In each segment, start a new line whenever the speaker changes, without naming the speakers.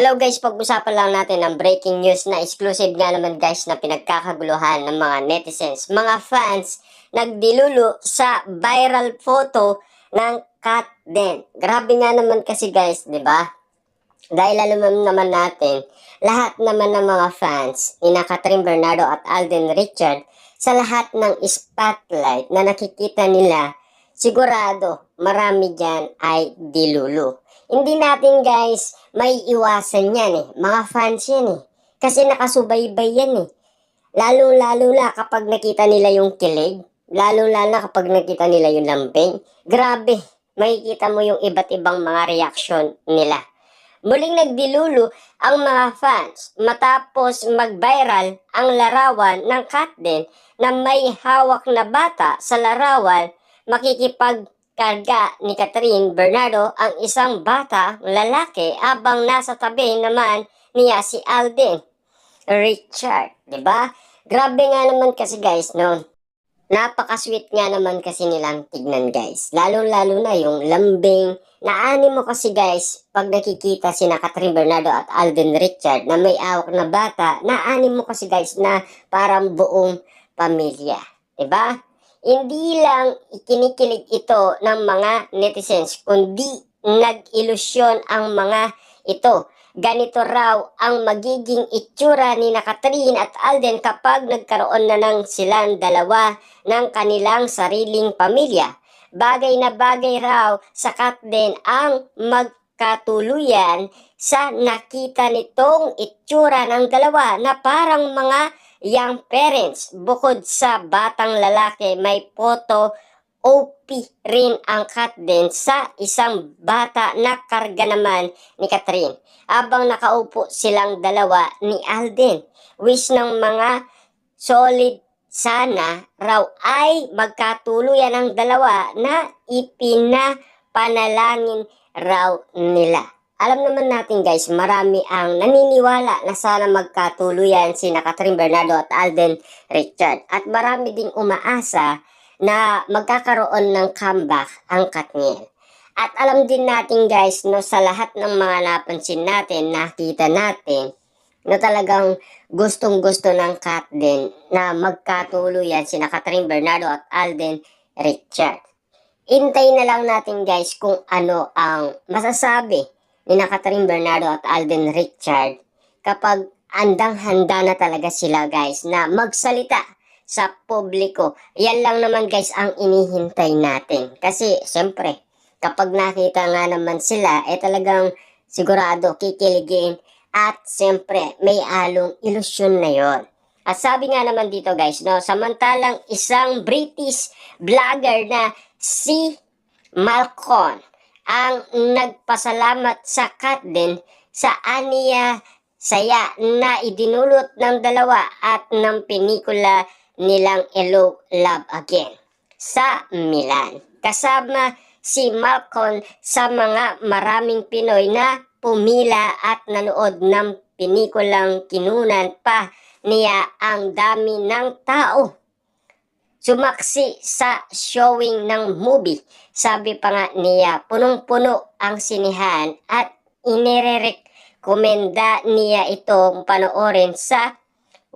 Hello guys, pag-usapan lang natin ang breaking news na exclusive nga naman guys na pinagkakaguluhan ng mga netizens. Mga fans nagdilulo sa viral photo ng cat din. Grabe nga naman kasi guys, di ba? Dahil alam naman natin, lahat naman ng mga fans ni Catherine Bernardo at Alden Richard sa lahat ng spotlight na nakikita nila, sigurado marami dyan ay dilulo. Hindi natin guys may iwasan yan mga fans yan Kasi nakasubaybay yan Lalo-lalo na kapag nakita nila yung kilig, lalo-lalo na kapag nakita nila yung lambing, grabe, makikita mo yung iba't ibang mga reaksyon nila. Muling nagdilulo ang mga fans matapos mag-viral ang larawan ng Katden na may hawak na bata sa larawan. Makikipagkarga ni Catherine Bernardo ang isang bata lalaki habang nasa tabi naman niya si Alden Richard, di ba? Grabe nga naman kasi guys, no? Napaka-sweet nga naman kasi nilang tignan guys. Lalo-lalo na yung lambing. Naani mo kasi guys, pag nakikita si Catherine Bernardo at Alden Richard na may awak na bata, naani mo kasi guys na parang buong pamilya. Diba? Hindi lang ikinikilig ito ng mga netizens, kundi nag-ilusyon ang mga ito. Ganito raw ang magiging itsura ni Catherine at Alden kapag nagkaroon na ng silang dalawa ng kanilang sariling pamilya. Bagay na bagay raw sa Katden ang magkatuluyan sa nakita nitong itsura ng dalawa na parang mga young parents. Bukod sa batang lalaki, may photo OP rin ang Katden sa isang bata na karga naman ni Catherine. Habang nakaupo silang dalawa ni Alden. Wish ng mga solid sana raw ay magkatuluyan ang dalawa na ipinapanalangin raw nila. Alam naman natin guys, marami ang naniniwala na sana magkatuluyan si Catherine Bernardo at Alden Richard. At marami ding umaasa na magkakaroon ng comeback ang Katniel. At alam din natin guys, no, sa lahat ng mga napansin natin, nakita natin, na talagang gustong-gusto ng Katden na magkatuluyan sina Catherine Bernardo at Alden Richard. Intay na lang natin guys kung ano ang masasabi ni Catherine Bernardo at Alden Richard kapag andang-handa na talaga sila guys na magsalita sa publiko. Yan lang naman guys ang inihintay natin. Kasi siyempre, kapag nakita nga naman sila, talagang sigurado kikiligin at siyempre may along ilusyon na yon. At sabi nga naman dito guys, no, samantalang isang British vlogger na si Malcolm ang nagpasalamat sa Katden sa aniya saya na idinulot ng dalawa at ng pelikula nilang Hello, Love Again sa Milan. Kasama si Malcolm sa mga maraming Pinoy na pumila at nanood ng pinikulang kinunan pa niya ang dami ng tao. Sumaksi sa showing ng movie. Sabi pa nga niya, punong-puno ang sinihan at inirekomenda niya itong panoorin sa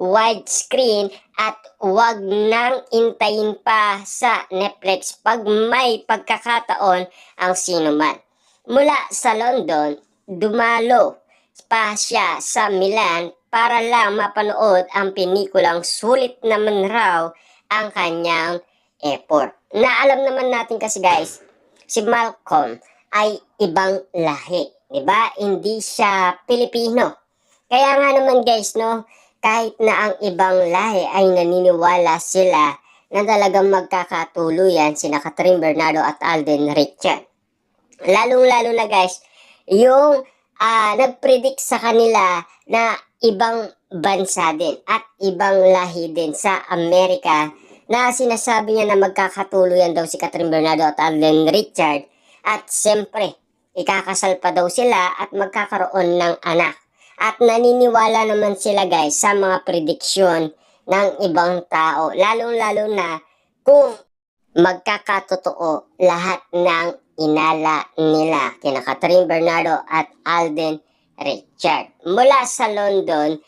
widescreen at huwag nang intayin pa sa Netflix pag may pagkakataon ang sinuman. Mula sa London, dumalo pa siya sa Milan para lang mapanood ang pelikulang sulit naman raw ang kanyang effort. Na alam naman natin kasi guys, si Malcolm ay ibang lahi, di ba? Hindi siya Pilipino. Kaya nga naman guys, no, kahit na ang ibang lahi ay naniniwala sila na talagang magkakatuluyan sina Catherine Bernardo at Alden Richard. Lalong-lalo na guys, yung nagpredict sa kanila na ibang bansa din at ibang lahi din sa Amerika na sinasabi niya na magkakatuluyan daw si Catherine Bernardo at Alden Richard at siyempre, ikakasal pa daw sila at magkakaroon ng anak. At naniniwala naman sila guys sa mga prediksyon ng ibang tao. Lalong-lalo na kung magkakatotoo lahat ng inala nila kina Catherine Bernardo at Alden Richard. Mula sa London,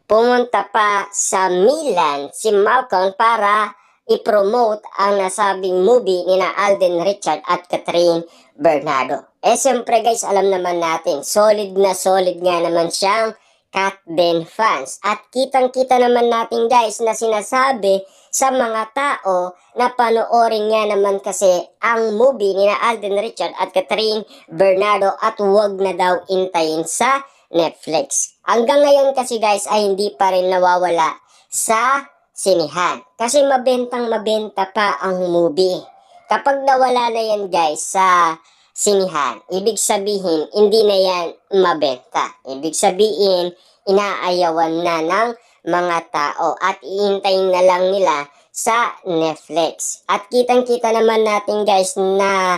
pumunta pa sa Milan si Malcolm para i-promote ang nasabing movie ni na Alden Richard at Catherine Bernardo. Siyempre guys, alam naman natin, solid nga naman siyang Kat Den fans. At kitang-kita naman natin guys na sinasabi sa mga tao na panoorin nga naman kasi ang movie ni na Alden Richard at Catherine Bernardo at huwag na daw intayin sa Netflix. Hanggang ngayon kasi guys ay hindi pa rin nawawala sa sinihan. Kasi mabenta pa ang movie. Kapag nawala na yan guys sa sinihan, ibig sabihin hindi na yan mabenta. Ibig sabihin inaayawan na ng mga tao at iintayin na lang nila sa Netflix. At kitang-kita naman natin guys na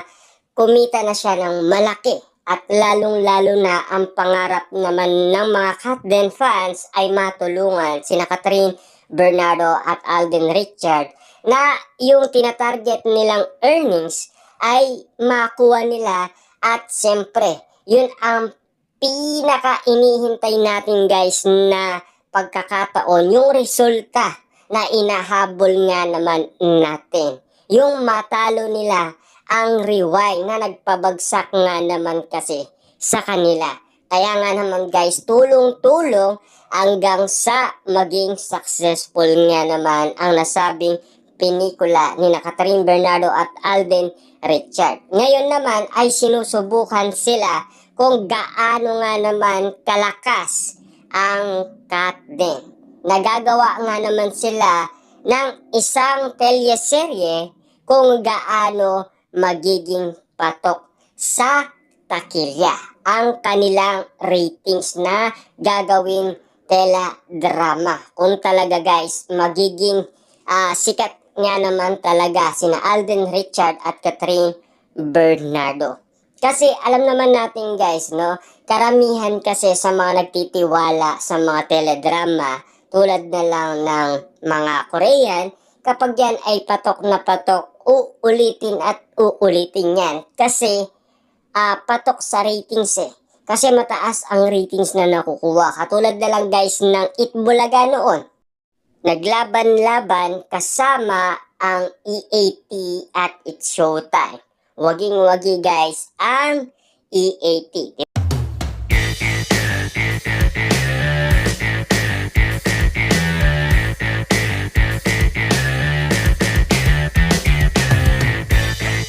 kumita na siya ng malaki. At lalong-lalo na ang pangarap naman ng mga Kat Den fans ay matulungan sina Catherine Bernardo at Alden Richard na yung tinatarget nilang earnings ay makuha nila at siyempre yun ang pinaka inihintay natin guys na pagkakataon, yung resulta na inahabol nga naman natin. Yung matalo nila ang rewind na nagpabagsak nga naman kasi sa kanila. Kaya nga naman guys, tulong-tulong hanggang sa maging successful nga naman ang nasabing pelikula ni na Catherine Bernardo at Alden Richard. Ngayon naman ay sinusubukan sila kung gaano nga naman kalakas ang Kat Den. Nagagawa nga naman sila ng isang teleserye kung gaano magiging patok sa takilya ang kanilang ratings na gagawin teledrama. Kung talaga guys, magiging sikat nga naman talaga sina Alden Richard at Catherine Bernardo. Kasi alam naman natin guys, no, karamihan kasi sa mga nagtitiwala sa mga teledrama, tulad na lang ng mga Korean, kapag yan ay patok na patok, uulitin at uulitin yan. Kasi patok sa ratings eh. Kasi mataas ang ratings na nakukuha. Katulad na lang guys ng Itbulaga noon. Naglaban-laban kasama ang EAT at It's Showtime. Waging-wagi guys ang EAT.